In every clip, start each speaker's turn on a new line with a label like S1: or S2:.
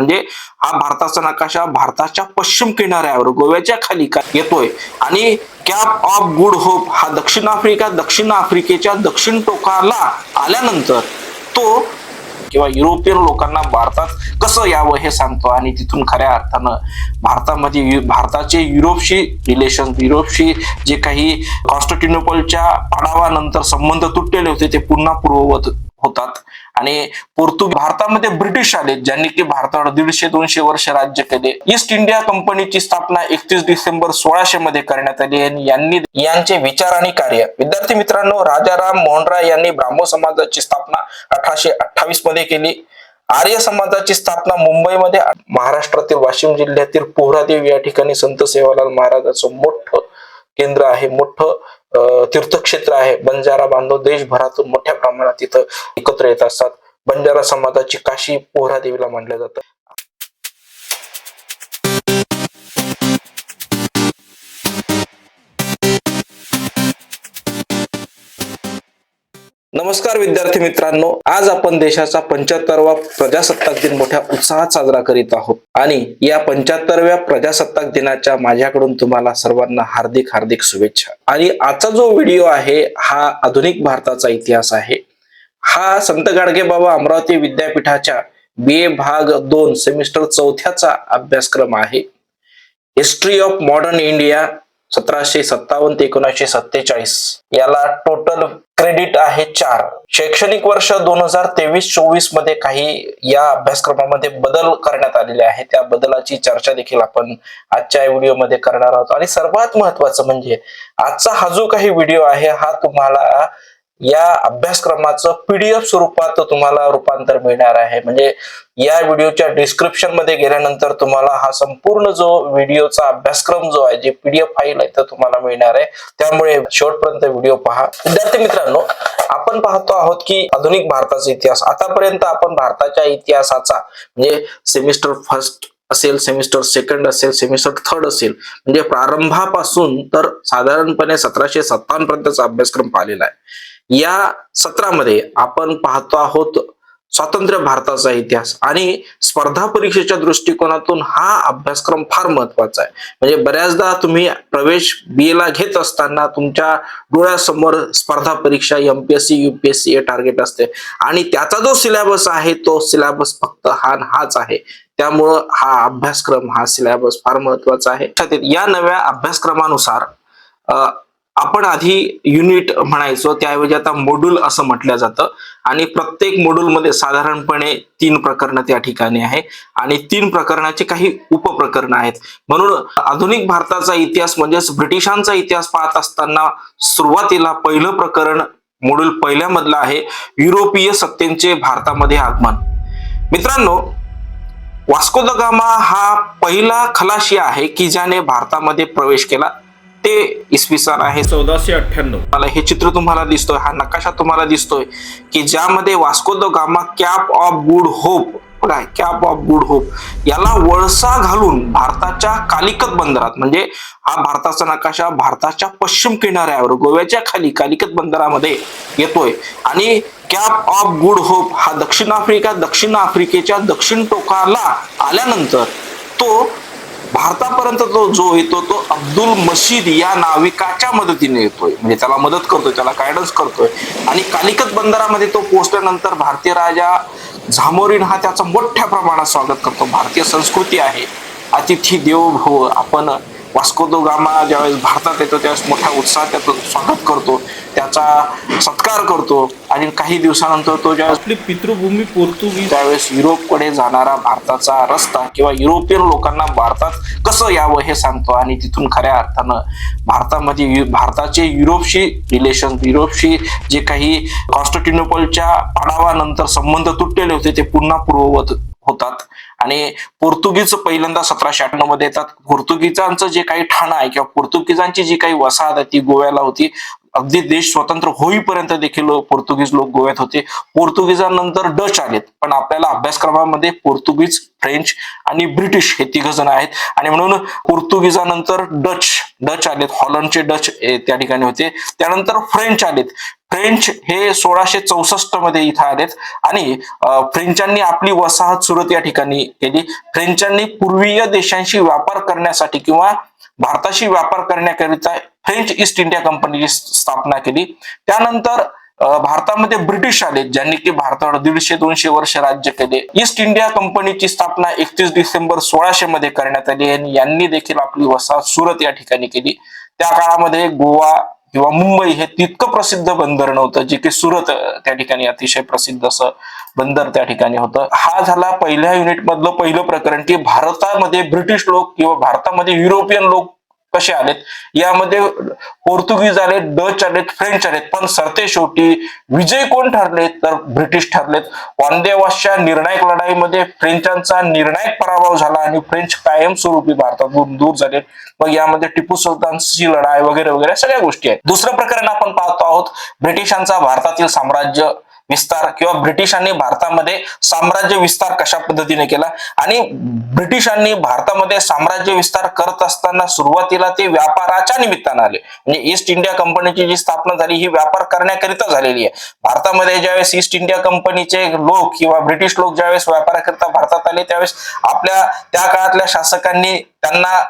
S1: म्हणजे हा भारताचा नकाशा भारताच्या पश्चिम किनाऱ्यावर गोव्याच्या खाली येतोय आणि कॅप ऑफ गुड होप हा दक्षिण आफ्रिकेच्या दक्षिण टोकाला आल्यानंतर तो किंवा युरोपियन लोकांना भारतात कसं यावं हे सांगतो आणि तिथून खऱ्या अर्थानं भारतामध्ये भारताचे युरोपशी जे काही कॉन्स्टँटिनोपलच्या पाडावानंतर संबंध तुटलेले होते ते पुन्हा पूर्ववत होतात आणि भारतामध्ये ब्रिटिश आले ज्यांनी की भारतावर 150-200 वर्ष राज्य केले. ईस्ट इंडिया कंपनीची स्थापना 31 डिसेंबर 1600 मध्ये करण्यात आली आणि यांचे विचार आणि कार्य. विद्यार्थी मित्रांनो, राजाराम मोहन राय यांनी ब्राह्मो समाजाची स्थापना 1828 मध्ये केली. आर्य समाजाची स्थापना मुंबईमध्ये, महाराष्ट्रातील वाशिम जिल्ह्यातील पोहरादेवी या ठिकाणी संत सेवालाल महाराजांचं मोठं केंद्र आहे, मोठं तीर्थक्षेत्र आहे. बंजारा बांधव देशभरातून मोठ्या प्रमाणात तिथं एकत्र येत असतात. बंजारा समाजाची काशी पोहरादेवीला मानलं जातं. नमस्कार विद्यार्थी मित्रांनो, आज आपण देशाचा 75वा प्रजासत्ताक दिन मोठ्या उत्साहात साजरा करीत आहोत आणि या 75व्या प्रजासत्ताक दिनाच्या माझ्याकडून तुम्हाला सर्वांना हार्दिक हार्दिक शुभेच्छा. आणि आजचा जो व्हिडिओ आहे हा आधुनिक भारताचा इतिहास आहे. हा संत गाडगेबाबा अमरावती विद्यापीठाच्या BA भाग 2 सेमिस्टर 4चा अभ्यासक्रम आहे. हिस्ट्री ऑफ मॉडर्न इंडिया 1757 ते 1947. याला टोटल क्रेडिट आहे 4. शैक्षणिक वर्ष 2023-24 मध्ये काही या अभ्यासक्रमामध्ये बदल करण्यात आलेले आहे. त्या बदलाची चर्चा देखील आपण आजच्या व्हिडिओमध्ये करणार आहोत. आणि सर्वात महत्वाचं म्हणजे आजचा हा जो काही व्हिडिओ आहे हा तुम्हाला या अभ्यासक्रमाचं PDF स्वरूपात तुम्हाला रूपांतर मिळणार आहे. म्हणजे या व्हिडिओच्या डिस्क्रिप्शन मध्ये गेल्यानंतर तुम्हाला हा संपूर्ण जो व्हिडिओचा अभ्यासक्रम जो आहे, जे PDF फाईल आहे तर तुम्हाला मिळणार आहे. त्यामुळे शेवटपर्यंत व्हिडिओ पहा. विद्यार्थी मित्रांनो, आपण पाहतो आहोत की आधुनिक भारताचा इतिहास. आतापर्यंत आपण भारताच्या इतिहासाचा म्हणजे सेमिस्टर फर्स्ट असेल, सेमिस्टर सेकंड असेल, सेमिस्टर थर्ड असेल, म्हणजे प्रारंभापासून तर साधारणपणे 1757 पर्यंतचा अभ्यासक्रम पाहिलेला आहे. या सत्रामध्ये आपण पाहतो आहोत स्वातंत्र्य भारताचा इतिहास आणि स्पर्धा परीक्षेच्या दृष्टिकोनातून हा अभ्यासक्रम फार महत्वाचा आहे. म्हणजे बऱ्याचदा तुम्ही प्रवेश BA ला घेत असताना तुमच्या डोळ्यासमोर स्पर्धा परीक्षा MPSC UPSC हे टार्गेट असते आणि त्याचा जो सिलेबस आहे तो सिलेबस फक्त हाच आहे. त्यामुळं हा अभ्यासक्रम, हा सिलेबस फार महत्वाचा आहे. या नव्या अभ्यासक्रमानुसार आपण आधी युनिट म्हणायचो, त्याऐवजी आता मॉड्यूल असं म्हटलं जातं आणि प्रत्येक मॉड्यूलमध्ये साधारणपणे 3 प्रकरणं त्या ठिकाणी आहे आणि 3 प्रकरणाचे काही उपप्रकरणं आहेत. म्हणून आधुनिक भारताचा इतिहास म्हणजेच ब्रिटिशांचा इतिहास पाहत असताना सुरुवातीला पहिलं प्रकरण मॉड्यूल पहिल्यामधलं आहे, युरोपीय सत्तेचे भारतामध्ये आगमन. मित्रांनो, वास्को द गामा हा पहिला खलाशी आहे की ज्याने भारतामध्ये प्रवेश केला. ते इसवी सन आहे 1498. मला हे चित्र तुम्हाला दिसतोय, हा नकाशा तुम्हाला दिसतोय की ज्यामध्ये Vasco the gamma cap of good hope, बघा कॅप ऑफ गुड होप याला वळसा घालून भारताच्या कालिकत बंदरात, म्हणजे हा भारताचा नकाशा भारताच्या पश्चिम किनाऱ्यावर गोव्याच्या खाली कालिकत बंदरामध्ये येतोय आणि कॅप ऑफ गुड होप हा दक्षिण आफ्रिकेच्या दक्षिण टोकाला आल्यानंतर तो भारतापर्यंत जो येतो तो अब्दुल मशीद या नाविकाच्या मदतीने येतोय. म्हणजे त्याला मदत करतोय, त्याला गायडन्स करतोय आणि कालिकत बंदरामध्ये तो पोहोचल्यानंतर भारतीय राजा झामोरिन हा त्याचं मोठ्या प्रमाणात स्वागत करतो. भारतीय संस्कृती आहे अतिथी देवो भव. आपण वास्को द गामा ज्यावेळेस भारतात येतो त्यावेळेस मोठ्या उत्साहात त्याचं स्वागत करतो, त्याचा सत्कार करतो आणि काही दिवसानंतर तो ज्यावेळेस आपली पितृभूमी पोर्तुगीज त्यावेळेस युरोपकडे जाणारा भारताचा रस्ता किंवा युरोपियन लोकांना भारतात कसं यावं हे सांगतो आणि तिथून खऱ्या अर्थानं भारतामध्ये भारताचे युरोपशी जे काही कॉन्स्टँटिनोपलच्या पाडावानंतर संबंध तुटलेले होते ते पुन्हा पूर्ववत होतात आणि पोर्तुगीज पहिल्यांदा 1798 मध्ये येतात. पोर्तुगीजांचं जे काही ठाणं आहे किंवा पोर्तुगीजांची जी काही वसाहत आहे ती गोव्याला होती. अगदी देश स्वतंत्र होईपर्यंत देखील पोर्तुगीज लोक गोव्यात होते. पोर्तुगीजांनंतर डच आलेत, पण आपल्याला अभ्यासक्रमामध्ये पोर्तुगीज, फ्रेंच आणि ब्रिटिश हे 3 जण आहेत आणि म्हणून पोर्तुगीजानंतर डच डच आलेत, हॉलंडचे डच त्या ठिकाणी होते. त्यानंतर फ्रेंच आलेत. फ्रेंच हे 1664 मध्ये इथं आलेत आणि फ्रेंचांनी आपली वसाहत सुरत या ठिकाणी केली. फ्रेंचांनी पूर्वीय देशांशी व्यापार करण्यासाठी किंवा भारताशी व्यापार करण्याकरिता फ्रेंच ईस्ट इंडिया कंपनीची स्थापना केली. त्यानंतर भारतामध्ये ब्रिटिश आले, ज्यांनी की भारतावर 150-200 वर्ष राज्य केले. ईस्ट इंडिया कंपनीची स्थापना 31 डिसेंबर 1600 मध्ये करण्यात आली आणि यांनी देखील आपली वसाहत सुरत या ठिकाणी केली. त्या काळामध्ये गोवा किंवा मुंबई हे तितकं प्रसिद्ध बंदर नव्हतं, जे की सुरत त्या ठिकाणी अतिशय प्रसिद्ध असं बंदर त्या ठिकाणी होतं. हा झाला पहिल्या युनिट मधलं पहिलं प्रकरण, की भारतामध्ये ब्रिटिश लोक किंवा भारतामध्ये युरोपियन लोक कसे आलेत. यामध्ये पोर्तुगीज आलेत, डच आलेत, फ्रेंच आलेत, पण सरतेशेवटी विजय कोण ठरले तर ब्रिटिश ठरलेत. वांदेवासच्या निर्णायक लढाईमध्ये फ्रेंचांचा निर्णायक पराभव झाला आणि फ्रेंच कायमस्वरूपी भारतातून दूर झालेत. मग यामध्ये टिपू सुलतानची लढाई वगैरे वगैरे सगळ्या गोष्टी आहेत. दुसरं प्रकरण आपण पाहतो आहोत, ब्रिटिशांचा भारतातील साम्राज्य विस्तार किंवा ब्रिटिशांनी भारतामध्ये साम्राज्य विस्तार कशा पद्धतीने केला. आणि ब्रिटिशांनी भारतामध्ये साम्राज्य विस्तार करत असताना सुरुवातीला ते व्यापाराच्या निमित्तानं आले. म्हणजे ईस्ट इंडिया कंपनीची जी स्थापना झाली ही व्यापार करण्याकरिता झालेली आहे. भारतामध्ये ज्यावेळेस ईस्ट इंडिया कंपनीचे लोक किंवा ब्रिटिश लोक ज्यावेळेस व्यापाराकरिता भारतात आले, त्यावेळेस आपल्या त्या काळातल्या शासकांनी त्यांना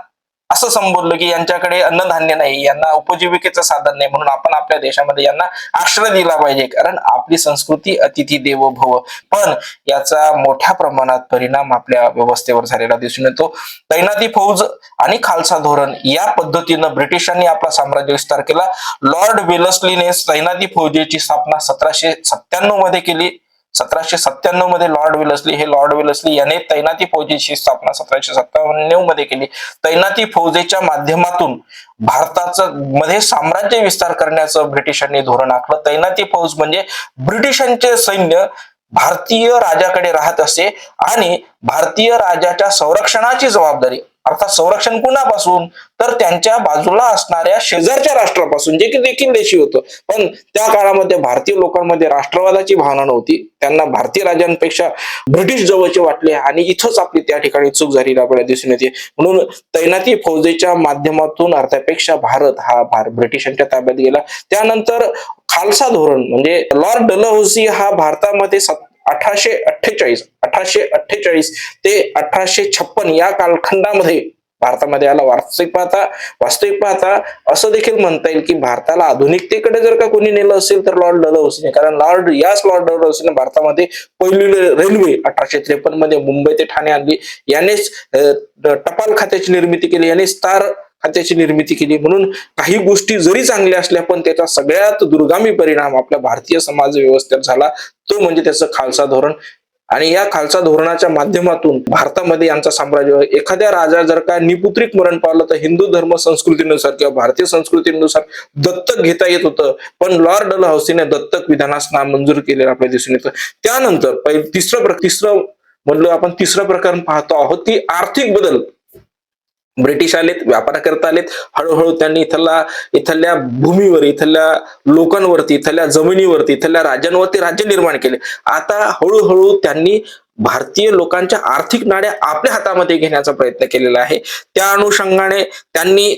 S1: असं संबोधलं की यांच्याकडे अन्नधान्य नाही, यांना उपजीविकेचं साधन नाही, म्हणून आपण आपल्या देशामध्ये यांना आश्रय दिला पाहिजे, कारण आपली संस्कृती अतिथी देवो भव. पण याचा मोठ्या प्रमाणात परिणाम आपल्या व्यवस्थेवर झालेला दिसून येतो. तैनाती फौज आणि खालसा धोरण या पद्धतीनं ब्रिटिशांनी आपला साम्राज्य विस्तार केला. लॉर्ड वेलस्लीने तैनाती फौजेची स्थापना 1797 मध्ये केली. 1797 मध्ये लॉर्ड वेलस्ली याने तैनाती फौजेची स्थापना 1797 मध्ये केली. तैनाती फौजेच्या माध्यमातून भारताचं मध्ये साम्राज्य विस्तार करण्याचं ब्रिटिशांनी धोरण आखलं. तैनाती फौज म्हणजे ब्रिटिशांचे सैन्य भारतीय राजाकडे राहत असे आणि भारतीय राजाच्या संरक्षणाची जबाबदारी, अर्थात संरक्षण कुणापासून तर त्यांच्या बाजूला असणाऱ्या शेजारच्या राष्ट्रापासून, जे की देखील देशी होतं. पण त्या काळामध्ये भारतीय लोकांमध्ये राष्ट्रवादाची भावना नव्हती, त्यांना भारतीय राजांपेक्षा ब्रिटिश जवळचे वाटले आणि इथंच आपली त्या ठिकाणी चूक झालेली आपल्याला दिसून येते. म्हणून तैनाती फौजेच्या माध्यमातून अर्ध्यापेक्षा भारत हा ब्रिटिशांच्या ताब्यात गेला. त्यानंतर खालसा धोरण म्हणजे लॉर्ड डलहौसी हा भारतामध्ये 1848 ते 1856 या कालखंडामध्ये भारतामध्ये आला. वास्तविक पाहता असं देखील म्हणता येईल की भारताला आधुनिकतेकडे जर का कोणी नेलं असेल तर लॉर्ड डलहौसीने, कारण लॉर्ड डलहौसीने भारतामध्ये पहिली रेल्वे 1853 मध्ये मुंबई ते ठाणे आणली. यानेच टपाल खात्याची निर्मिती केली, याने स्टार खात्याची निर्मिती केली. म्हणून काही गोष्टी जरी चांगल्या असल्या पण त्याचा सगळ्यात दुर्गामी परिणाम आपल्या भारतीय समाज व्यवस्थेत झाला, तो म्हणजे त्याचं खालसा धोरण. आणि या खालसा धोरणाच्या माध्यमातून भारतामध्ये यांचा साम्राज्य, एखाद्या राजा जर का निपुत्रिक मरण पावलं तर हिंदू धर्म संस्कृतीनुसार किंवा भारतीय संस्कृतीनुसार दत्तक घेता येत होतं, पण लॉर्ड डलहौसीने दत्तक विधानास नामंजूर केलेलं आपल्याला दिसून येतं. त्यानंतर तिसरं प्रकरण पाहतो आहोत, ती आर्थिक बदल. ब्रिटिश आलेत, व्यापार करता आलेत, हळूहळू त्यांनी इथल्या भूमीवर, इथल्या लोकांवरती, इथल्या जमिनीवरती, इथल्या राज्यांवरती राज्य निर्माण केले. आता हळूहळू त्यांनी भारतीय लोकांच्या आर्थिक नाड्या आपल्या हातामध्ये घेण्याचा प्रयत्न केलेला आहे. त्या अनुषंगाने त्यांनी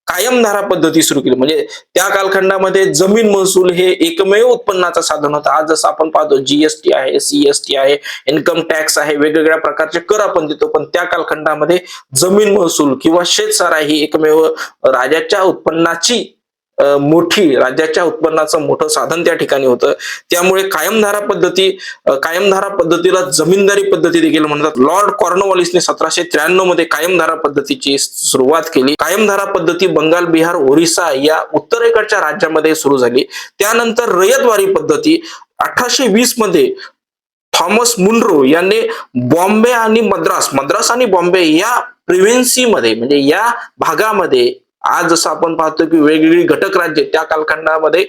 S1: कायमधारा पद्धती सुरू केली. म्हणजे त्या कालखंडामध्ये जमीन महसूल हे एकमेव उत्पन्नाचं साधन होतं. आज जसं आपण पाहतो जीएसटी आहे, सीएसटी आहे, इन्कम टॅक्स आहे, वेगवेगळ्या प्रकारचे कर आपण देतो, पण त्या कालखंडामध्ये जमीन महसूल किंवा शेतसारा ही एकमेव राजाच्या उत्पन्नाची राज्याच्या उत्पन्नाचं मोठं साधन त्या ठिकाणी होतं. त्यामुळे कायमधारा पद्धतीला जमीनदारी पद्धती देखील म्हणतात. लॉर्ड कॉर्नवॉलिसने 1793 मध्ये कायमधारा पद्धतीची सुरुवात केली. कायमधारा पद्धती बंगाल, बिहार, ओरिसा या उत्तरेकडच्या राज्यामध्ये सुरू झाली. त्यानंतर रयतवारी पद्धती 1820 मध्ये थॉमस मुनरो यांनी बॉम्बे आणि मद्रास आणि बॉम्बे या प्रिव्हेन्सीमध्ये, म्हणजे या भागामध्ये, आज जसं आपण पाहतो की वेगवेगळी घटक राज्य, त्या कालखंडामध्ये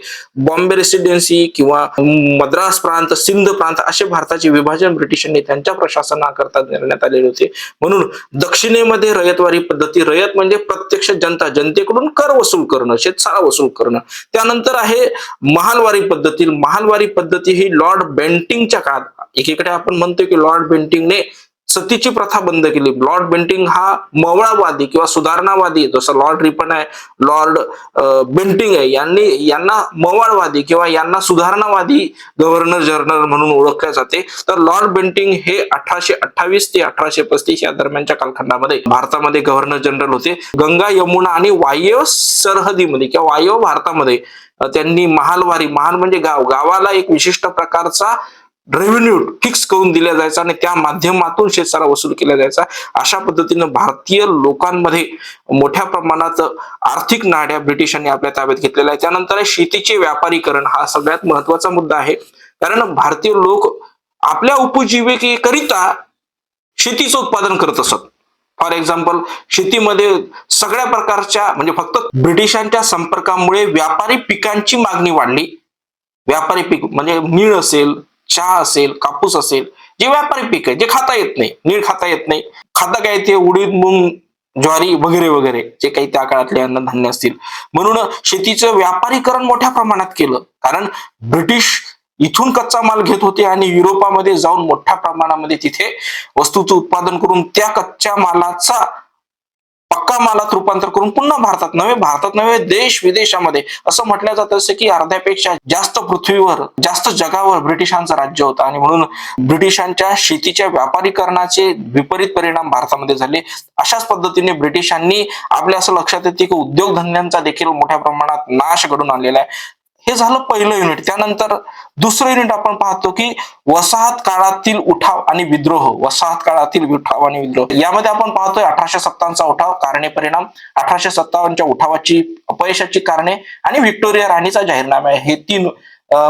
S1: बॉम्बे रेसिडेन्सी किंवा मद्रास प्रांत, सिंध प्रांत असे भारताचे विभाजन ब्रिटिशांनी त्यांच्या प्रशासनाकरता करण्यात आलेले होते. म्हणून दक्षिणेमध्ये रयतवारी पद्धती, रयत म्हणजे प्रत्यक्ष जनता, जनतेकडून कर वसूल करणं, शेतसारा वसूल करणं. त्यानंतर आहे महालवारी पद्धती ही लॉर्ड बेंटिंगच्या काळात, एकीकडे आपण म्हणतो की लॉर्ड बेंटिंगने सतीची प्रथा बंद केली. लॉर्ड बेंटिंक हा मवळावादी किंवा सुधारणावादी, जसं लॉर्ड रिपन आहे, लॉर्ड बेंटिंक आहे, यांना मवाळवादी किंवा यांना सुधारणावादी गव्हर्नर जनरल म्हणून ओळखले जाते. तर लॉर्ड बेंटिंक हे 1828 ते 1835 या दरम्यानच्या कालखंडामध्ये भारतामध्ये गव्हर्नर जनरल होते. गंगा, यमुना आणि वायव्य सरहदीमध्ये किंवा वायव्य भारतामध्ये त्यांनी महाल म्हणजे गावाला एक विशिष्ट प्रकारचा रेव्हेन्यू फिक्स करून दिला जायचा आणि त्या माध्यमातून शेतसारा वसूल केला जायचा. अशा पद्धतीने भारतीय लोकांमध्ये मोठ्या प्रमाणात आर्थिक नाड्या ब्रिटिशांनी आपल्या ताब्यात घेतलेल्या आहे. त्यानंतर शेतीचे व्यापारीकरण हा सगळ्यात महत्वाचा मुद्दा आहे, कारण भारतीय लोक आपल्या उपजीविकेकरिता शेतीचं उत्पादन करत असत. फॉर एक्झाम्पल, शेतीमध्ये सगळ्या प्रकारच्या म्हणजे फक्त ब्रिटिशांच्या संपर्कामुळे व्यापारी पिकांची मागणी वाढली. व्यापारी पीक म्हणजे नीळ असेल, चहा असेल, कापूस असेल, जे व्यापारी पीक आहे, जे खाता येत नाही, नीळ खाता येत नाही, खाता काय ते उडीद, मूग, ज्वारी वगैरे वगैरे जे काही त्या काळातले अन्नधान्य असतील. म्हणून शेतीचं व्यापारीकरण मोठ्या प्रमाणात केलं, कारण ब्रिटिश इथून कच्चा माल घेत होते आणि युरोपामध्ये जाऊन मोठ्या प्रमाणामध्ये तिथे वस्तूचं उत्पादन करून त्या कच्च्या मालाचा पक्का मालात रूपांतर करून पुन्हा भारतात नव्हे देश विदेशामध्ये असं म्हटलं जात असं की अर्ध्यापेक्षा जास्त पृथ्वीवर, जास्त जगावर ब्रिटिशांचं राज्य होतं आणि म्हणून ब्रिटिशांच्या शेतीच्या व्यापारीकरणाचे विपरीत परिणाम भारतामध्ये झाले. अशाच पद्धतीने ब्रिटिशांनी आपल्या असं लक्षात येते की उद्योगधंद्यांचा देखील मोठ्या प्रमाणात नाश घडून आणलेला आहे. हे झालं पहिलं युनिट. त्यानंतर दुसरं युनिट आपण पाहतो की वसाहत काळातील उठाव आणि विद्रोह. वसाहत काळातील उठाव आणि विद्रोह यामध्ये आपण पाहतोय 1857चा उठाव, कारणे परिणाम, 1857च्या उठावाची अपयशाची कारणे आणि व्हिक्टोरिया राणीचा जाहीरनामा. हे तीन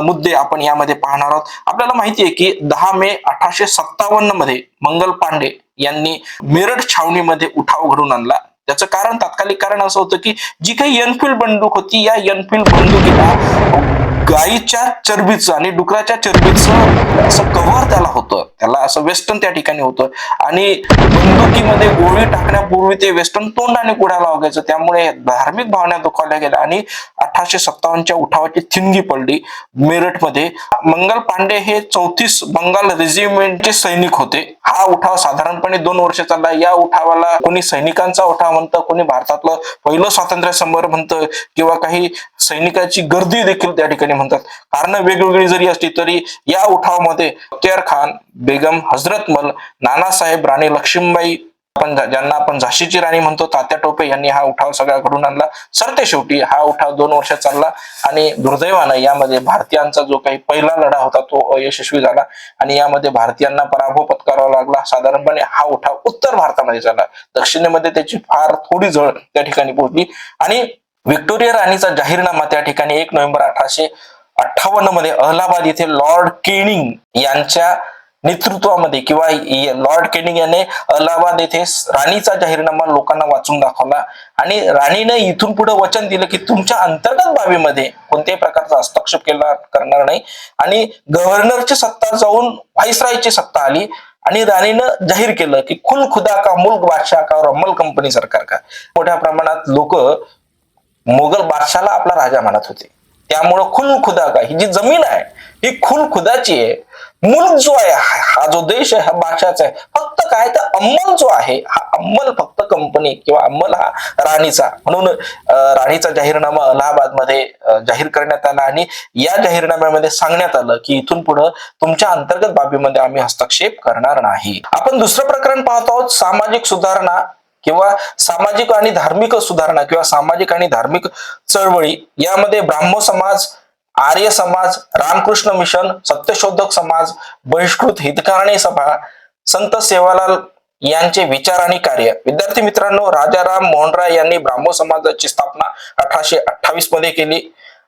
S1: मुद्दे आपण यामध्ये पाहणार आहोत. आपल्याला माहिती आहे की 10 मे 1857 मध्ये मंगल पांडे यांनी मेरठ छावणीमध्ये उठाव घडवून आणला. त्याचं कारण, तात्कालिक कारण असं होतं की जी काही एनफिल्ड बंदूक होती, या एनफिल्ड बंदुकीला गायीच्या चरबीचं आणि डुकराच्या चरबीचं असं कव्हर त्याला होतं, त्याला असं वेस्टर्न त्या ठिकाणी होतं आणि बंदुकीमध्ये गोळी टाकण्यापूर्वी ते वेस्टर्न तोंडाने कुडायला लागायचं. त्यामुळे धार्मिक भावना दुखावल्या गेल्या आणि 1857च्या उठावाची थिणगी पडली मेरठमध्ये. मंगल पांडे हे 34 बंगाल रेजिमेंटचे सैनिक होते. हा उठाव साधारणपणे 2 वर्ष चालला. या उठावाला कोणी सैनिकांचा उठाव म्हणतं, कोणी भारतातलं पहिलं स्वातंत्र्य समर म्हणतं किंवा काही सैनिकांची गर्दी देखील त्या ठिकाणी म्हणतात. कारण वेगवेगळी जरी असली तरी या उठावामध्ये अख्तियार खान, बेगम हजरतमल, नानासाहेब, राणी लक्ष्मीबाई, ज्यांना आपण झाशीची राणी म्हणतो, तात्या टोपे यांनी हा उठाव सगळा घडून आणला. सरते शेवटी हा उठाव 2 वर्ष चालला आणि दुर्दैवानं यामध्ये भारतीयांचा जो काही पहिला लढा होता तो अयशस्वी झाला आणि यामध्ये भारतीयांना पराभव पत्करावा लागला. साधारणपणे हा उठाव उत्तर भारतामध्ये झाला, दक्षिणेमध्ये त्याची फार थोडी झळ त्या ठिकाणी पोहोचली आणि व्हिक्टोरिया राणीचा जाहीरनामा त्या ठिकाणी 1 नोव्हेंबर 1858 मध्ये अलाहाबाद येथे लॉर्ड केनिंग यांच्या नेतृत्वामध्ये किंवा लॉर्ड केनिंग याने अलाहाबाद येथे राणीचा जाहीरनामा लोकांना वाचून दाखवला आणि राणीने इथून पुढे वचन दिलं की तुमच्या अंतर्गत बाबीमध्ये कोणत्याही प्रकारचा हस्तक्षेप करणार नाही आणि गव्हर्नरची सत्ता जाऊन व्हाईसरायची सत्ता आली आणि राणीनं जाहीर केलं की खुल खुदा का मुल्क बादशाह का और अमल कंपनी सरकार का. मोठ्या प्रमाणात लोक मोगल बादशाला आपला राजा मानत होते. त्यामुळं खुल खुदा का, ही जी जमीन आहे ही खुल खुदाची आहे. मुल्क जो आहे, हा जो देश आहे हा बादशाचा आहे. फक्त काय तर अंमल जो आहे हा अंमल फक्त कंपनी किंवा अंमल हा राणीचा. म्हणून राणीचा जाहीरनामा अलाहाबाद मध्ये जाहीर करण्यात आला आणि या जाहीरनाम्यामध्ये सांगण्यात आलं की इथून पुढे तुमच्या अंतर्गत बाबीमध्ये आम्ही हस्तक्षेप करणार नाही. आपण दुसरं प्रकरण पाहतो आहोत, सामाजिक सुधारणा किंवा सामाजिक आणि धार्मिक सुधारणा किंवा सामाजिक आणि धार्मिक चळवळी. यामध्ये ब्राह्मो समाज, आर्य समाज, रामकृष्ण मिशन, सत्यशोधक समाज, बहिष्कृत हितकारणी सभा, संत सेवालाल यांचे विचार आणि कार्य. विद्यार्थी मित्रांनो, राजाराम मोहन राय यांनी ब्राह्मो समाजाची स्थापना 1828 मध्ये केली.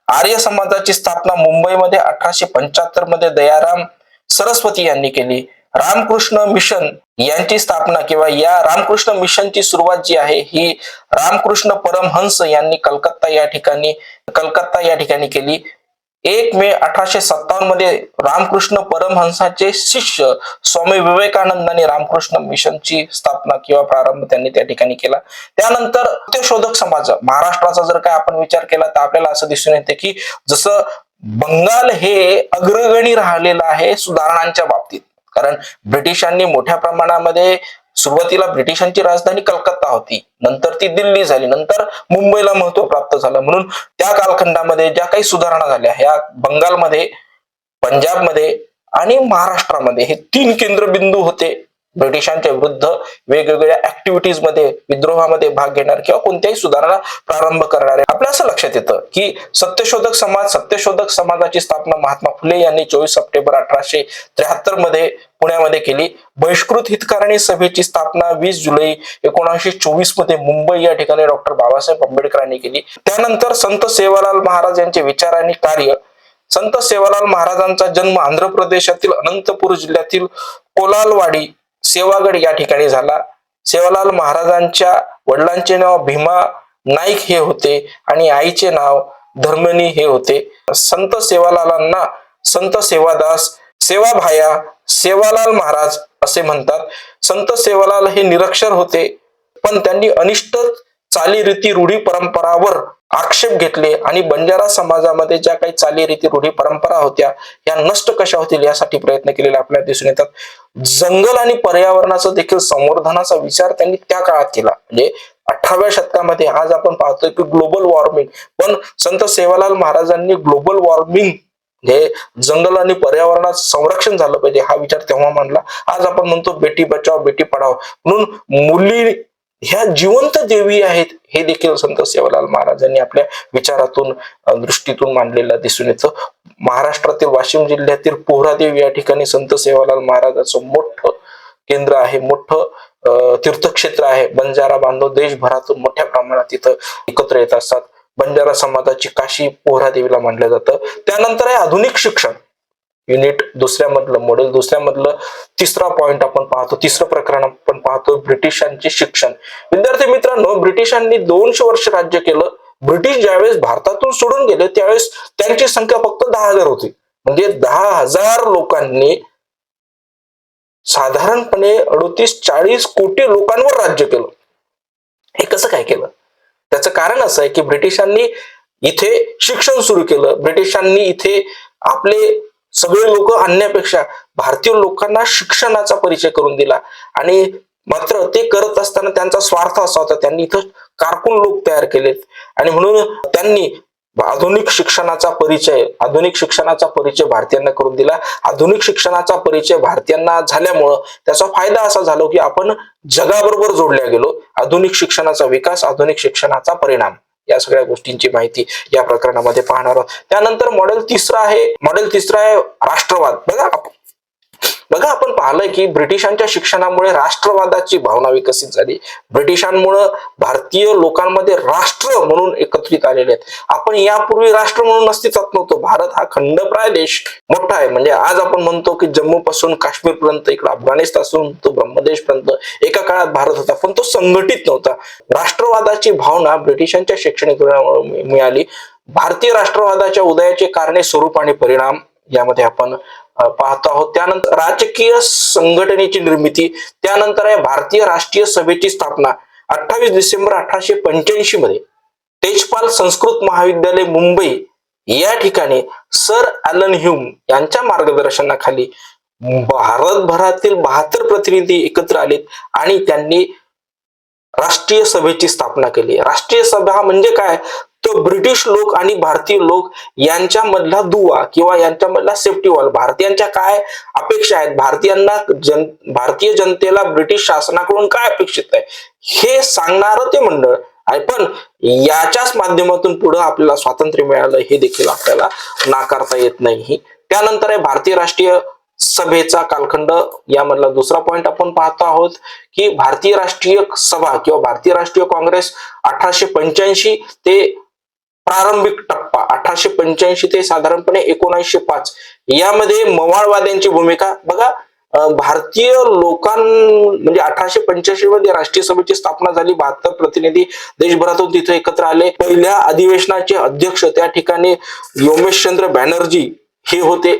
S1: आर्य समाजाची स्थापना मुंबईमध्ये 1875 मध्ये दयाराम सरस्वती यांनी केली. रामकृष्ण मिशन यांची स्थापना किंवा या रामकृष्ण मिशनची सुरुवात जी आहे ही रामकृष्ण परमहंस यांनी कलकत्ता या ठिकाणी केली. 1 मे 1857 मध्ये रामकृष्ण परमहंसाचे शिष्य स्वामी विवेकानंदांनी रामकृष्ण मिशनची स्थापना किंवा प्रारंभ त्यांनी त्या ठिकाणी केला. त्यानंतर सत्यशोधक समाज, महाराष्ट्राचा जर काय आपण विचार केला तर आपल्याला असं दिसून येते की जसं बंगाल हे अग्रगणी राहिलेलं आहे सुधारणांच्या बाबतीत, कारण ब्रिटिशांनी मोठ्या प्रमाणामध्ये सुरुवातीला ब्रिटिशांची राजधानी कलकत्ता होती, नंतर ती दिल्ली झाली, नंतर मुंबईला महत्व प्राप्त झालं. म्हणून त्या कालखंडामध्ये ज्या काही सुधारणा झाल्या ह्या बंगालमध्ये, पंजाबमध्ये आणि महाराष्ट्रामध्ये हे 3 केंद्रबिंदू होते ब्रिटिशांच्या विरुद्ध वेगवेगळ्या ऍक्टिव्हिटीज मध्ये, विद्रोहामध्ये भाग घेणार किंवा कोणत्याही सुधारणा प्रारंभ करणारे. आपल्या असं लक्षात येतं की सत्यशोधक समाजाची स्थापना महात्मा फुले यांनी 24 सप्टेंबर 1873 मध्ये पुण्यामध्ये केली. बहिष्कृत हितकारणी सभेची स्थापना 20 जुलै 1924 मध्ये मुंबई या ठिकाणी डॉक्टर बाबासाहेब आंबेडकरांनी केली. त्यानंतर संत सेवालाल महाराज यांचे विचार आणि कार्य. संत सेवालाल महाराजांचा जन्म आंध्र प्रदेशातील अनंतपूर जिल्ह्यातील कोलालवाडी सेवागड या ठिकाणी झाला. सेवालाल महाराजांच्या वडिलांचे नाव भीमा नाईक हे होते आणि आईचे नाव धर्मनी हे होते. संत सेवालालांना संत सेवादास, सेवाभाया, सेवालाल महाराज असे म्हणतात. संत सेवालाल हे निरक्षर होते, पण त्यांनी अनिष्ट चालीरीती रूढी परंपरावर आक्षेप घेतले आणि बंजारा समाजामध्ये ज्या काही चालीरीती रूढी परंपरा होत्या या नष्ट कशा होतील यासाठी प्रयत्न केलेले आपल्याला दिसून येतात. जंगल आणि पर्यावरणाचं देखील संवर्धनाचा विचार त्यांनी त्या काळात केला. म्हणजे 18व्या शतकामध्ये आज आपण पाहतोय की ग्लोबल वॉर्मिंग, पण संत सेवालाल महाराजांनी ग्लोबल वॉर्मिंग हे जंगल आणि पर्यावरणाचं संरक्षण झालं पाहिजे हा विचार तेव्हा मांडला. आज आपण म्हणतो बेटी बचाव बेटी पढाव, म्हणून मुली ह्या जिवंत देवी आहेत हे देखील संत सेवालाल महाराजांनी आपल्या विचारातून, दृष्टीतून मांडलेलं दिसून येतं. महाराष्ट्रातील वाशिम जिल्ह्यातील पोहरादेवी या ठिकाणी संत सेवालाल महाराजांचं मोठं केंद्र आहे, मोठं तीर्थक्षेत्र आहे. बंजारा बांधव देशभरातून मोठ्या प्रमाणात तिथं एकत्र येत असतात. बंजारा समाजाची काशी पोहरादेवीला मानलं जातं. त्यानंतर आहे आधुनिक शिक्षण. युनिट दुसऱ्यामधलं, मॉडेल दुसऱ्यामधलं तिसरा पॉइंट आपण पाहतो, तिसरं प्रकरण आपण पाहतो, ब्रिटिशांचे शिक्षण. विद्यार्थी मित्रांनो, ब्रिटिशांनी 200 वर्ष राज्य केलं. ब्रिटिश ज्यावेळेस भारतातून सोडून गेले त्यावेळेस त्यांची संख्या फक्त 10,000 होती. म्हणजे 10,000 लोकांनी साधारणपणे 38-40 कोटी लोकांवर राज्य केलं. हे कसं काय केलं? त्याचं कारण असं आहे की ब्रिटिशांनी इथे शिक्षण सुरू केलं. ब्रिटिशांनी इथे आपले सगळे लोक आणण्यापेक्षा भारतीय लोकांना शिक्षणाचा परिचय करून दिला. आणि मात्र ते करत असताना त्यांचा स्वार्थ असा होता, त्यांनी इथं कारकून लोक तयार केलेत आणि म्हणून त्यांनी आधुनिक शिक्षणाचा परिचय भारतीयांना करून दिला. आधुनिक शिक्षणाचा परिचय भारतीयांना झाल्यामुळं त्याचा फायदा असा झाला की आपण जगाबरोबर जोडल्या गेलो. आधुनिक शिक्षणाचा विकास, आधुनिक शिक्षणाचा परिणाम, या सगळ्या गोष्टींची माहिती या प्रकरणामध्ये पाहणार आहोत. त्यानंतर मॉडेल तिसरा आहे राष्ट्रवाद. बघा आपण पाहिलंय की ब्रिटिशांच्या शिक्षणामुळे राष्ट्रवादाची भावना विकसित झाली. ब्रिटिशांमुळे भारतीय लोकांमध्ये राष्ट्र म्हणून एकत्रित आलेले आहेत. आपण यापूर्वी राष्ट्र म्हणून अस्तित्वात नव्हतो. भारत हा खंडप्राय देश मोठा आहे. म्हणजे आज आपण म्हणतो की जम्मू पासून काश्मीर पर्यंत, इकडे अफगाणिस्तान तो ब्रह्मदेश पर्यंत एका काळात भारत होता, पण तो संघटित नव्हता. राष्ट्रवादाची भावना ब्रिटिशांच्या शैक्षणिक धोरणामुळे मिळाली. भारतीय राष्ट्रवादाच्या उदयाचे कारणे, स्वरूप आणि परिणाम यामध्ये आपण पाहतो आहोत. त्यानंतर राजकीय संघटनेची निर्मिती. त्यानंतर आहे भारतीय राष्ट्रीय सभेची स्थापना. 28 डिसेंबर 1885 मध्ये तेजपाल संस्कृत महाविद्यालय मुंबई या ठिकाणी सर ॲलन ह्यूम यांच्या मार्गदर्शनाखाली भारतभरातील 72 प्रतिनिधी एकत्र आलेत आणि त्यांनी राष्ट्रीय सभेची स्थापना केली. राष्ट्रीय सभा म्हणजे काय? तो ब्रिटिश लोक आणि भारतीय लोक यांच्यामधला दुवा किंवा यांच्यामधला सेफ्टी वॉल. भारतीयांच्या काय अपेक्षा आहेत, भारतीय जनतेला ब्रिटिश शासनाकडून काय अपेक्षित आहे हे सांगणारं ते मंडळ आहे. पण याच्याच माध्यमातून पुढे आपल्याला स्वातंत्र्य मिळालं हे देखील आपल्याला नाकारता येत नाही. त्यानंतर आहे भारतीय राष्ट्रीय सभेचा कालखंड. यामधला दुसरा पॉइंट आपण पाहतो आहोत की भारतीय राष्ट्रीय सभा किंवा भारतीय राष्ट्रीय काँग्रेस 1885 ते प्रारंभिक टप्पा 1885 ते साधारणपणे 1905 यामध्ये मवाळवाद्यांची भूमिका. बघा भारतीय म्हणजे 1885 मध्ये राष्ट्रीय सभेची स्थापना झाली. 72 प्रतिनिधी देशभरातून तिथे एकत्र आले. पहिल्या अधिवेशनाचे अध्यक्ष त्या ठिकाणी योमेशचंद्र बॅनर्जी हे होते.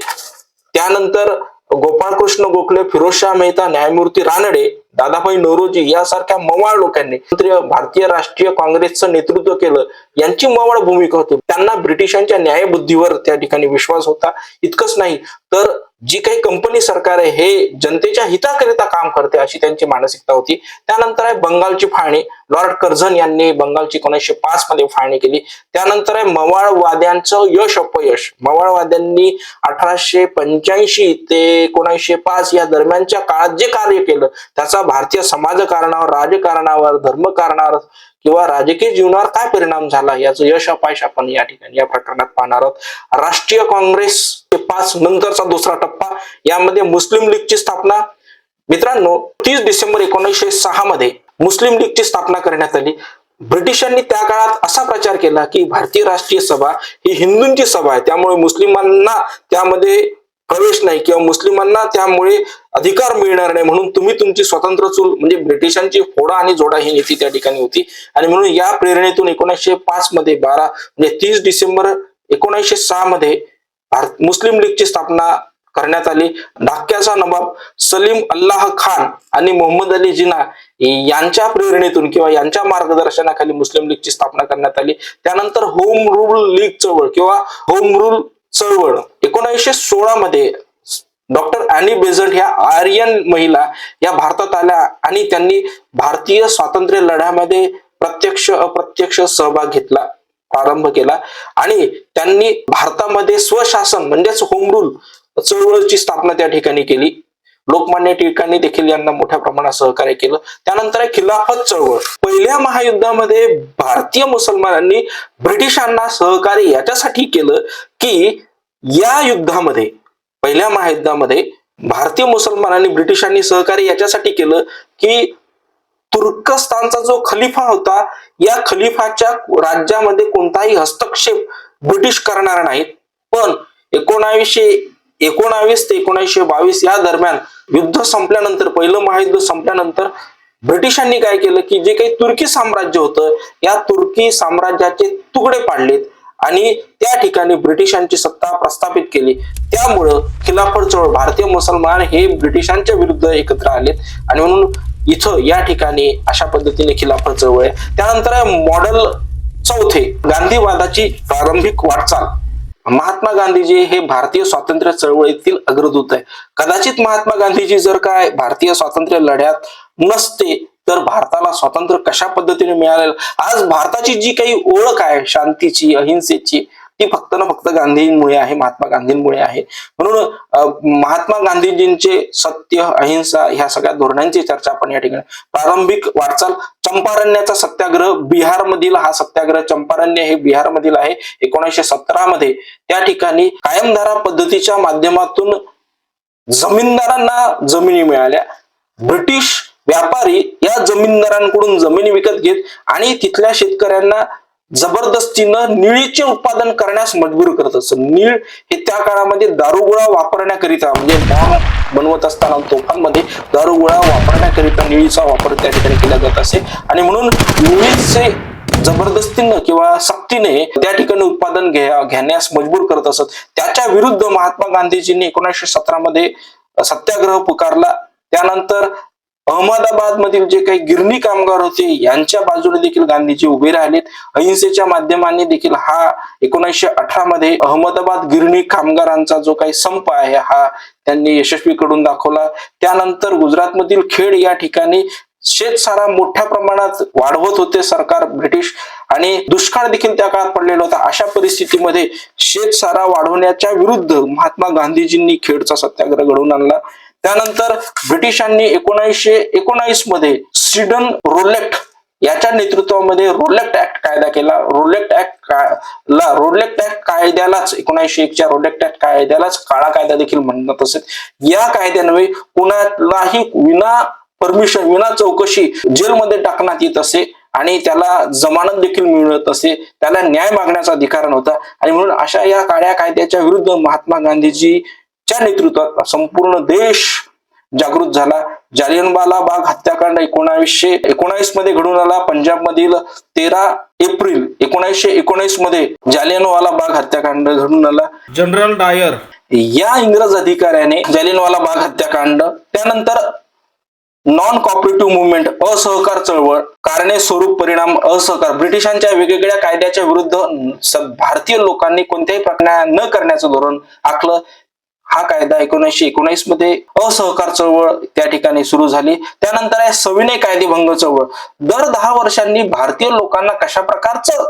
S1: त्यानंतर गोपाळकृष्ण गोखले, फिरोजशाह मेहता, न्यायमूर्ती रानडे, दादाभाई नौरोजी यासारख्या मवाळ लोकांनी भारतीय राष्ट्रीय काँग्रेसचं नेतृत्व केलं. यांची मवाळ भूमिका होती. त्यांना ब्रिटिशांच्या न्यायबुद्धीवर त्या ठिकाणी विश्वास होता. इतकंच नाही तर जी काही कंपनी सरकार आहे हे जनतेच्या हिताकरिता काम करते अशी त्यांची मानसिकता होती. त्यानंतर आहे बंगालची फाळणी. लॉर्ड कर्झन यांनी बंगालची 1905 मध्ये फाळणी केली. त्यानंतर आहे मवाळवाद्यांचं यश अपयश. मवाळवाद्यांनी 1885 ते 1905 या दरम्यानच्या काळात जे कार्य केलं त्याचा भारतीय समाजकारणावर, राजकारणावर, धर्मकारणावर किंवा राजकीय जीवनावर काय परिणाम झाला याचं यश अपयश आपण या ठिकाणी या प्रकरणात पाहणार आहोत. राष्ट्रीय काँग्रेस ते 5 नंतरचा दुसरा टप्पा, यामध्ये मुस्लिम लीगची स्थापना. मित्रांनो, 30 डिसेंबर 1906 मध्ये मुस्लिम लीगची स्थापना करण्यात आली. ब्रिटिशांनी त्या काळात असा प्रचार केला की भारतीय राष्ट्रीय सभा ही हिंदूंची सभा आहे, त्यामुळे मुस्लिमांना त्यामध्ये प्रवेश नाही किंवा मुस्लिमांना त्यामुळे अधिकार मिळणार नाही, म्हणून तुम्ही तुमची स्वतंत्र चूल म्हणजे ब्रिटिशांची फोडा आणि जोडा ही नीती त्या ठिकाणी होती. आणि म्हणून या प्रेरणेतून 1905 मध्ये 12 म्हणजे 30 डिसेंबर 1906 मध्ये मुस्लिम लीगची स्थापना करण्यात आली. ढाक्याचा नवाब सलीम अल्लाह खान आणि मोहम्मद अली जिना यांच्या प्रेरणेतून किंवा यांच्या मार्गदर्शनाखाली मुस्लिम लीगची स्थापना करण्यात आली. त्यानंतर होम रूल लीग चळवळ किंवा होम रूल चळवळ 1916 मध्ये डॉक्टर ॲनी बेझंट ह्या आर्यन महिला या भारतात आल्या आणि त्यांनी भारतीय स्वातंत्र्य लढ्यामध्ये प्रत्यक्ष अप्रत्यक्ष सहभाग घेतला, प्रारंभ केला आणि त्यांनी भारतामध्ये स्वशासन म्हणजेच होम रूल चळवळीची स्थापना त्या ठिकाणी केली. लोकमान्य टिळकांनी देखील यांना मोठ्या प्रमाणात सहकार्य केलं. त्यानंतर आहे खिलाफत चळवळ. पहिल्या महायुद्धामध्ये भारतीय मुसलमानांनी ब्रिटिशांना सहकार्य याच्यासाठी केलं की या युद्धामध्ये, पहिल्या महायुद्धामध्ये भारतीय मुसलमानांनी ब्रिटिशांनी सहकार्य याच्यासाठी केलं की तुर्कस्तानचा जो खलिफा होता या खलिफाच्या राज्यामध्ये कोणताही हस्तक्षेप ब्रिटिश करणार नाहीत. पण 1919 ते 1922 या दरम्यान युद्ध संपल्यानंतर, पहिलं महायुद्ध संपल्यानंतर ब्रिटिशांनी काय केलं की जे काही तुर्की साम्राज्य होतं या तुर्की साम्राज्याचे तुकडे पाडलेत आणि त्या ठिकाणी ब्रिटिशांची सत्ता प्रस्थापित केली. त्यामुळं खिलाफत चळवळ, भारतीय मुसलमान हे ब्रिटिशांच्या विरुद्ध एकत्र आलेत आणि म्हणून इथं या ठिकाणी अशा पद्धतीने खिलाफत चळवळ आहे. त्यानंतर आहे मॉडेल चौथे, गांधीवादाची प्रारंभिक वाटचाल. महात्मा गांधीजी हे भारतीय स्वातंत्र्य चळवळीतील अग्रदूत आहे. कदाचित महात्मा गांधीजी जर काय भारतीय स्वातंत्र्य लढ्यात नसते तर भारताला स्वातंत्र्य कशा पद्धतीने मिळालेलं. आज भारताची जी काही ओळख आहे शांतीची, अहिंसेची, ती फक्त ना फक्त गांधींमुळे आहे, महात्मा गांधींमुळे आहे. म्हणून महात्मा गांधीजींचे सत्य, अहिंसा ह्या सगळ्या धोरणांची चर्चा आपण या ठिकाणी. प्रारंभिक वाटचाल, चंपारण्याचा सत्याग्रह, बिहार मधील हा सत्याग्रह, चंपारण्य हे बिहार मधील आहे. 1917 मध्ये त्या ठिकाणी कायमधारा पद्धतीच्या माध्यमातून जमीनदारांना जमिनी मिळाल्या. ब्रिटिश व्यापारी या जमीनदारांकडून जमिनी विकत घेत आणि तिथल्या शेतकऱ्यांना जबरदस्तीनं निळीचे उत्पादन करण्यास मजबूर करत असत. नीळ हे त्या काळामध्ये दारुगोळा वापरण्याकरिता म्हणजे बॉम्ब बनवत असताना तोफांमध्ये दारुगोळा वापरण्याकरिता निळीचा वापर त्या ठिकाणी केला जात असे आणि म्हणून निळीचे जबरदस्तीनं किंवा सक्तीने त्या ठिकाणी उत्पादन घेण्यास मजबूर करत असत. त्याच्या विरुद्ध महात्मा गांधीजींनी 1917 मध्ये सत्याग्रह पुकारला. त्यानंतर अहमदाबाद मधील जे काही गिरणी कामगार होते यांच्या बाजूने देखील गांधीजी उभे राहिलेत. अहिंसेच्या माध्यमांनी देखील हा 1918 मध्ये अहमदाबाद गिरणी कामगारांचा जो काही संप आहे हा त्यांनी यशस्वी करून दाखवला. त्यानंतर गुजरात मधील खेड या ठिकाणी शेतसारा मोठ्या प्रमाणात वाढवत होते सरकार ब्रिटिश आणि दुष्काळ देखील त्या काळात पडलेला होता. अशा परिस्थितीमध्ये शेतसारा वाढवण्याच्या विरुद्ध महात्मा गांधीजींनी खेडचा सत्याग्रह घडवून आणला. त्यानंतर ब्रिटिशांनी 1919 मध्ये स्वीडन रोलेक्ट याच्या नेतृत्वामध्ये रोलेक्ट ऍक्ट कायदा केला. रोलेक्ट ऍक्ट कायद्यालाच 1901च्या रोलेक्ट ऍक्ट कायद्यालाच काळा कायदा देखील म्हणत असत. या कायद्यान्वये कुणालाही विना परमिशन, विना चौकशी जेलमध्ये टाकण्यात येत असे आणि त्याला जमानत देखील मिळत असे. त्याला न्याय मागण्याचा अधिकार नव्हता आणि म्हणून अशा या काळ्या कायद्याच्या विरुद्ध महात्मा गांधीजीच्या नेतृत्वात संपूर्ण देश जागृत झाला. जालियनवाला बाग हत्याकांड 1919 मध्ये घडून आला. पंजाब मधील 13 एप्रिल 1919 मध्ये जालियनवाला बाग हत्याकांड घडून आला. जनरल डायर या इंग्रज अधिकाऱ्याने जालियनवाला बाग हत्याकांड, त्यानंतर नॉन कॉपरेटिव्ह मुवमेंट असहकार चळवळ, कारणे स्वरूप परिणाम असहकार, ब्रिटिशांच्या वेगवेगळ्या कायद्याच्या विरुद्ध भारतीय लोकांनी कोणत्याही प्रकार न करण्याचं धोरण आखलं. हा कायदा 1919 मध्ये असहकार चळवळ त्या ठिकाणी सुरू झाली. त्यानंतर आहे सविनय कायदेभंग चळवळ. दर 10 वर्षांनी भारतीय लोकांना कशा प्रकारचं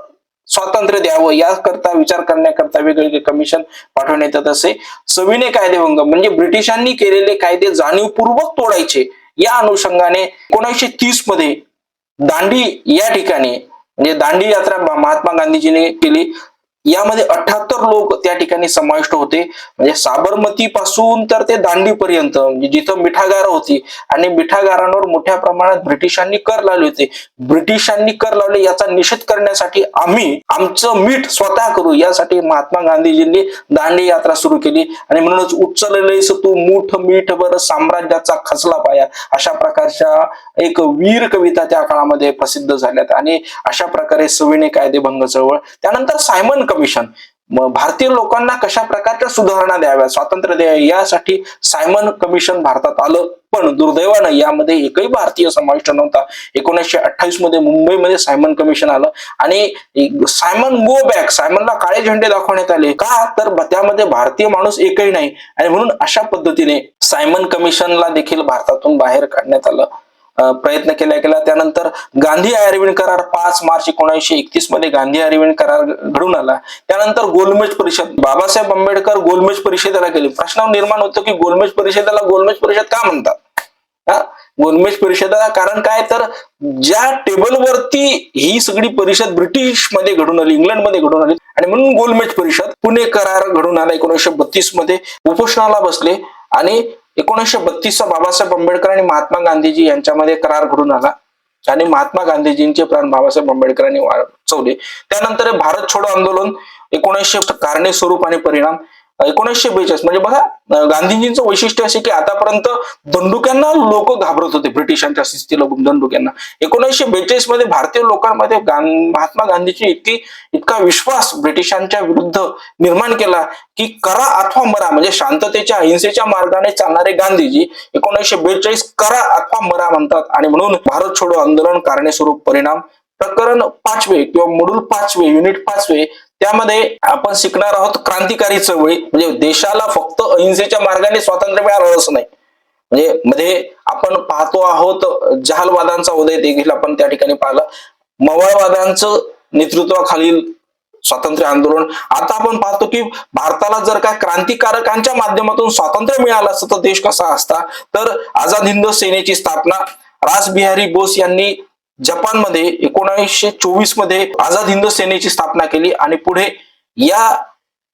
S1: स्वातंत्र्य द्यावं याकरता विचार करण्याकरता वेगवेगळे कमिशन पाठवण्यात येत असे. सविनय कायदेभंग म्हणजे ब्रिटिशांनी केलेले कायदे जाणीवपूर्वक तोडायचे. या अनुषंगाने 1930 मध्ये दांडी या ठिकाणी म्हणजे दांडी यात्रा महात्मा गांधीजींनी केली. यामध्ये 78 लोक त्या ठिकाणी समाविष्ट होते. म्हणजे साबरमती पासून तर ते दांडी पर्यंत म्हणजे जिथं मिठागार होती आणि मिठागारांवर मोठ्या प्रमाणात ब्रिटिशांनी कर लावले होते. ब्रिटिशांनी कर लावले याचा निषेध करण्यासाठी आम्ही आमचं मीठ स्वतः करू यासाठी महात्मा गांधीजींनी दांडी यात्रा सुरू केली आणि म्हणूनच उचललेस तू मूठ मीठ बर साम्राज्याचा खचला पाया अशा प्रकारच्या एक वीर कविता त्या काळामध्ये प्रसिद्ध झाल्यात आणि अशा प्रकारे सविनय कायदेभंग चळवळ. त्यानंतर सायमन कमिशन, भारतीय लोकांना कशा प्रकारच्या सुधारणा द्याव्या, स्वातंत्र्य द्यावे यासाठी सायमन कमिशन भारतात आलं. पण दुर्दैवानं यामध्ये एकही भारतीय समाविष्ट नव्हता. 1928 मध्ये मुंबईमध्ये सायमन कमिशन आलं आणि सायमन गो बॅक, सायमनला काळे झेंडे दाखवण्यात आले. का तर त्यामध्ये भारतीय माणूस एकही नाही आणि म्हणून अशा पद्धतीने सायमन कमिशनला देखील भारतातून बाहेर काढण्यात आलं. प्रयत्न केला गेला. त्यानंतर गांधी अरविंद करार 5 मार्च 1931 मध्ये गांधी अरविंद करार घडून आला. त्यानंतर गोलमेज परिषद, बाबासाहेब आंबेडकर गोलमेज परिषदेला गेले. प्रश्न निर्माण होतो की गोलमेज परिषदेला गोलमेज परिषद का म्हणतात? गोलमेज परिषदेला कारण काय तर ज्या टेबलवरती ही सगळी परिषद ब्रिटिश मध्ये घडून आली, इंग्लंडमध्ये घडून आली आणि म्हणून गोलमेज परिषद. पुणे करार घडून आला 1932 मध्ये, उपोषणाला बसले आणि 1932 चा बाबासाहेब आंबेडकर आणि महात्मा गांधीजी यांच्यामध्ये करार घडून आला आणि महात्मा गांधीजींचे प्राण बाबासाहेब आंबेडकरांनी वाचवले. त्यानंतर भारत छोडो आंदोलन 1900, कारणे स्वरूप आणि परिणाम 1942. म्हणजे बघा गांधीजींचं वैशिष्ट्य असे की आतापर्यंत दंडुक्यांना लोक घाबरत होते, ब्रिटिशांच्या शिस्तीला दंडुक्यांना. 1942 मध्ये भारतीय लोकांमध्ये महात्मा गांधीची इतका विश्वास ब्रिटिशांच्या विरुद्ध निर्माण केला की करा अथवा मरा, म्हणजे शांततेच्या अहिंसेच्या मार्गाने चालणारे गांधीजी 1942 करा अथवा मरा म्हणतात. आणि म्हणून भारत छोडो आंदोलन, कारणे स्वरूप परिणाम, प्रकरण 5वे किंवा मॉड्यूल 5वे युनिट 5वे त्यामध्ये आपण शिकणार आहोत क्रांतिकारी चळवळी. म्हणजे देशाला फक्त अहिंसेच्या मार्गाने स्वातंत्र्य मिळालं असं नाही. म्हणजे मध्ये आपण पाहतो आहोत जहालवादांचा उदय देखील आपण त्या ठिकाणी पाहिलं, मवाळवादांचं नेतृत्वाखालील स्वातंत्र्य आंदोलन. आता आपण पाहतो की भारताला जर का क्रांतिकारकांच्या माध्यमातून स्वातंत्र्य मिळालं असतं तर देश कसा असता. तर आझाद हिंद सेनेची स्थापना रासबिहारी बोस यांनी जपानमध्ये 1924 मध्ये आझाद हिंद सेनेची स्थापना केली आणि पुढे या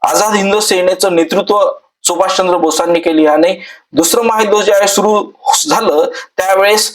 S1: आझाद हिंद सेनेचं नेतृत्व सुभाषचंद्र बोसांनी केली. आणि दुसरं महायुद्ध ज्यावेळेस सुरू झालं त्यावेळेस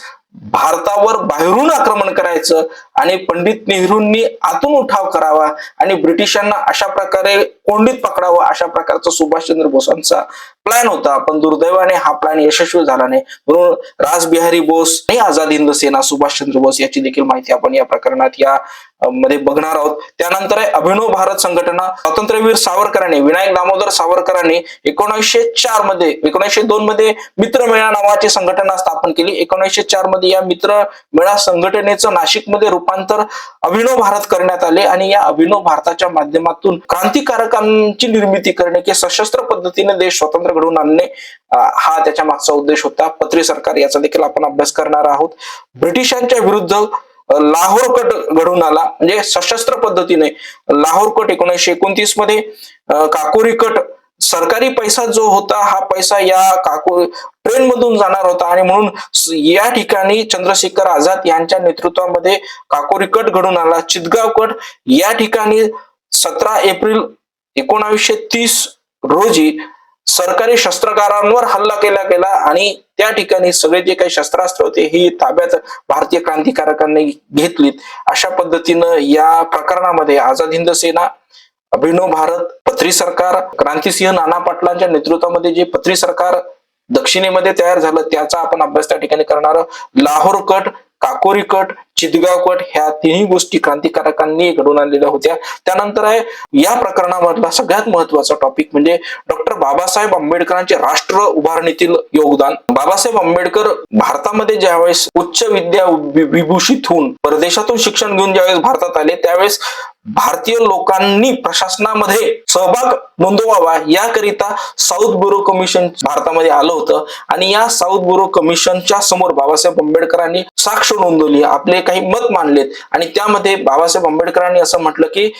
S1: भारतावर बाहेरून आक्रमण करायचं आणि पंडित नेहरूंनी आतून उठाव करावा आणि ब्रिटिशांना अशा प्रकारे कोंडीत पकडावं अशा प्रकारचा सुभाषचंद्र बोसांचा प्लॅन होता. पण दुर्दैवाने हा प्लॅन यशस्वी झाला नाही. म्हणून रासबिहारी बोस आणि आझाद हिंद सेना, सुभाषचंद्र बोस याची देखील माहिती आपण या प्रकरणात या मध्ये बघणार आहोत. त्यानंतर आहे अभिनव भारत संघटना, स्वातंत्र्यवीर सावरकरांनी, विनायक दामोदर सावरकरांनी 1904 मध्ये 1902 मध्ये मित्रमेळा नावाची संघटना स्थापन केली. 1904 मध्ये या मित्रमेळा संघटनेचं नाशिकमध्ये रूपांतर अभिनव भारत करण्यात आले आणि या अभिनव भारताच्या माध्यमातून क्रांतिकारकांची निर्मिती करणे की सशस्त्र पद्धतीने देश स्वतंत्र घडवून आणणे हा त्याच्या मागचा उद्देश होता. पत्री सरकार याचा देखील आपण अभ्यास करणार आहोत. ब्रिटिशांच्या विरुद्ध लाहोर कट घडून आला, म्हणजे सशस्त्र पद्धतीने लाहोर कट 1929 मध्ये. काकोरी कट, सरकारी पैसा जो होता हा पैसा या ट्रेन मधून जाणार होता आणि म्हणून या ठिकाणी चंद्रशेखर आझाद यांच्या नेतृत्वामध्ये काकोरी कट घडून आला. चितगाव कट या ठिकाणी 17 एप्रिल 1930 रोजी सरकारी शस्त्रकारांवर हल्ला केला गेला आणि त्या ठिकाणी सगळे जे काही शस्त्रास्त्र होते ही ताब्यात भारतीय क्रांतिकारकांनी घेतलीत. अशा पद्धतीनं या प्रकरणामध्ये आझाद हिंद सेना, अभिनव भारत, पत्री सरकार, क्रांतिसिंह नाना पाटलांच्या नेतृत्वामध्ये जे पत्री सरकार दक्षिणेमध्ये तयार झालं त्याचा आपण अभ्यास त्या ठिकाणी करणार आहोत. Lahore cut, Kakori cut, Chittagong cut ह्या तिन्ही गोष्टी क्रांतिकारकांनी घडवून आणलेल्या होत्या. त्यानंतर आहे या प्रकरणामधला सगळ्यात महत्वाचा टॉपिक म्हणजे डॉक्टर बाबासाहेब आंबेडकरांचे राष्ट्र उभारणीतील योगदान. बाबासाहेब आंबेडकर भारतामध्ये ज्यावेळेस उच्च विद्या विभूषित होऊन परदेशातून शिक्षण घेऊन ज्यावेळेस भारतात आले त्यावेळेस भारतीय लोकांनी प्रशासनामध्ये सहभाग नोंदवावा याकरिता साऊथ ब्युरो कमिशन भारतामध्ये आलं होतं आणि या साऊथ ब्युरो कमिशनच्या समोर बाबासाहेब आंबेडकरांनी साक्ष नोंदवली, आपले काही मत मांडलेत आणि त्यामध्ये बाबासाहेब आंबेडकरांनी असं म्हटलं की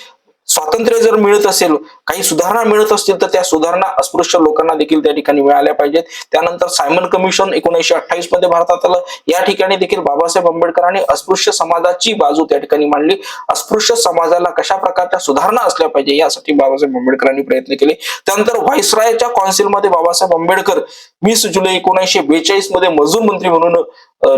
S1: स्वातंत्र्य जर मिळत असेल, काही सुधारणा मिळत असतील तर त्या सुधारणा अस्पृश्य लोकांना देखील त्या ठिकाणी मिळाल्या पाहिजेत. त्यानंतर सायमन कमिशन 1928 मध्ये भारतात आलं. या ठिकाणी देखील बाबासाहेब आंबेडकरांनी अस्पृश्य समाजाची बाजू त्या ठिकाणी मांडली. अस्पृश्य समाजाला कशा प्रकारच्या सुधारणा असल्या पाहिजे यासाठी बाबासाहेब आंबेडकरांनी प्रयत्न केले. त्यानंतर व्हाईसरायच्या कौन्सिलमध्ये बाबासाहेब आंबेडकर 20 जुलै 1942 मध्ये मजूर मंत्री म्हणून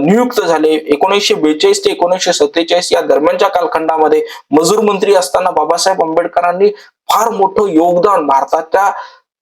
S1: नियुक्त झाले. 1942 ते 1947 या दरम्यानच्या कालखंडामध्ये मजूर मंत्री असताना बाबासाहेब आंबेडकरांनी फार मोठं योगदान भारताच्या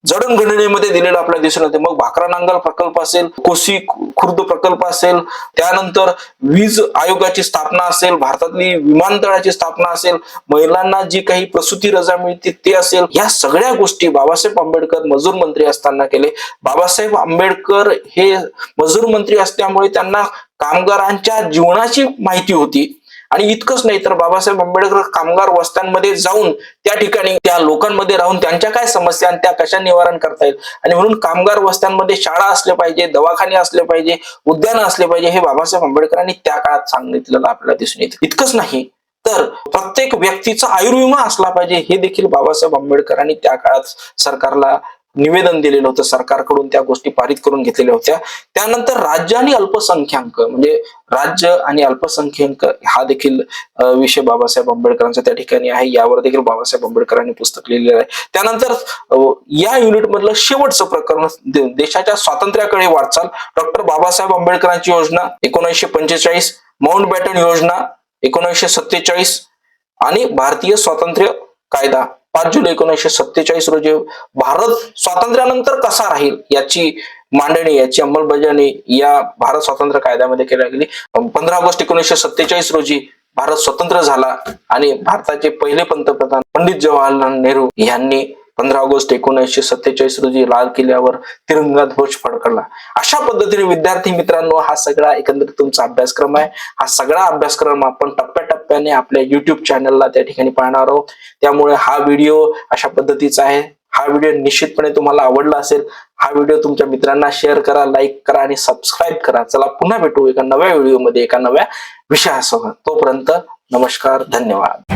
S1: जडणघडणीमध्ये दिलेलं आपल्याला दिसून येते. मग भाकरा नांगल प्रकल्प असेल, कोसी खुर्द प्रकल्प असेल, त्यानंतर वीज आयोगाची स्थापना असेल, भारतातली विमानतळाची स्थापना असेल, महिलांना जी काही प्रसूती रजा मिळते ते असेल, या सगळ्या गोष्टी बाबासाहेब आंबेडकर मजूर मंत्री असताना केले. बाबासाहेब आंबेडकर हे मजूर मंत्री असल्यामुळे त्यांना कामगारांच्या जीवनाची माहिती होती आणि इतकंच नाही तर बाबासाहेब आंबेडकर कामगार वस्त्यांमध्ये जाऊन त्या ठिकाणी त्या लोकांमध्ये राहून त्यांच्या काय समस्या आणि त्या कशा निवारण करता येईल आणि म्हणून कामगार वस्त्यांमध्ये शाळा असल्या पाहिजे, दवाखाने असले पाहिजे, उद्यानं असले पाहिजे हे बाबासाहेब आंबेडकरांनी त्या काळात सांगितलेलं आपल्याला दिसून येतं. इतकंच नाही तर प्रत्येक व्यक्तीचा आयुर्विमा असला पाहिजे हे देखील बाबासाहेब आंबेडकरांनी त्या काळात सरकारला निवेदन दिलेलं होतं. सरकारकडून त्या गोष्टी पारित करून घेतलेल्या होत्या. त्यानंतर राज्य आणि अल्पसंख्याक म्हणजे राज्य आणि अल्पसंख्याक हा देखील विषय बाबासाहेब आंबेडकरांचा त्या ठिकाणी आहे. यावर देखील बाबासाहेब आंबेडकरांनी पुस्तक लिहिलेलं आहे. त्यानंतर या युनिट मधलं शेवटचं प्रकरण देशाच्या स्वातंत्र्याकडे वाटचाल. डॉक्टर बाबासाहेब आंबेडकरांची योजना 1945, माउंट बॅटन योजना 1947 आणि भारतीय स्वातंत्र्य कायदा 5 जुलै 1947 रोजी भारत स्वातंत्र्यानंतर कसा राहील याची मांडणी, याची अंमलबजावणी या भारत स्वातंत्र्य कायद्यामध्ये केली गेली. 15 ऑगस्ट 1947 रोजी भारत स्वतंत्र झाला आणि भारताचे पहिले पंतप्रधान पंडित जवाहरलाल नेहरू यांनी 15 ऑगस्ट 1947 रोजी लाल किल्ल्यावर तिरंगा ध्वज फडकवला. अशा पद्धतीने विद्यार्थी मित्रांनो हा सगळा एकंदरीत तुमचा अभ्यासक्रम आहे. हा सगळा अभ्यासक्रम आपण टप्प्याटप्प्याने आपल्या युट्यूब चॅनलला त्या ठिकाणी पाहणार आहोत. त्यामुळे हा व्हिडिओ अशा पद्धतीचा आहे. हा व्हिडिओ निश्चितपणे तुम्हाला आवडला असेल. हा व्हिडिओ तुमच्या मित्रांना शेअर करा, लाईक करा आणि सबस्क्राईब करा. चला पुन्हा भेटू एका नव्या व्हिडिओमध्ये एका नव्या विषयासह. तोपर्यंत नमस्कार, धन्यवाद.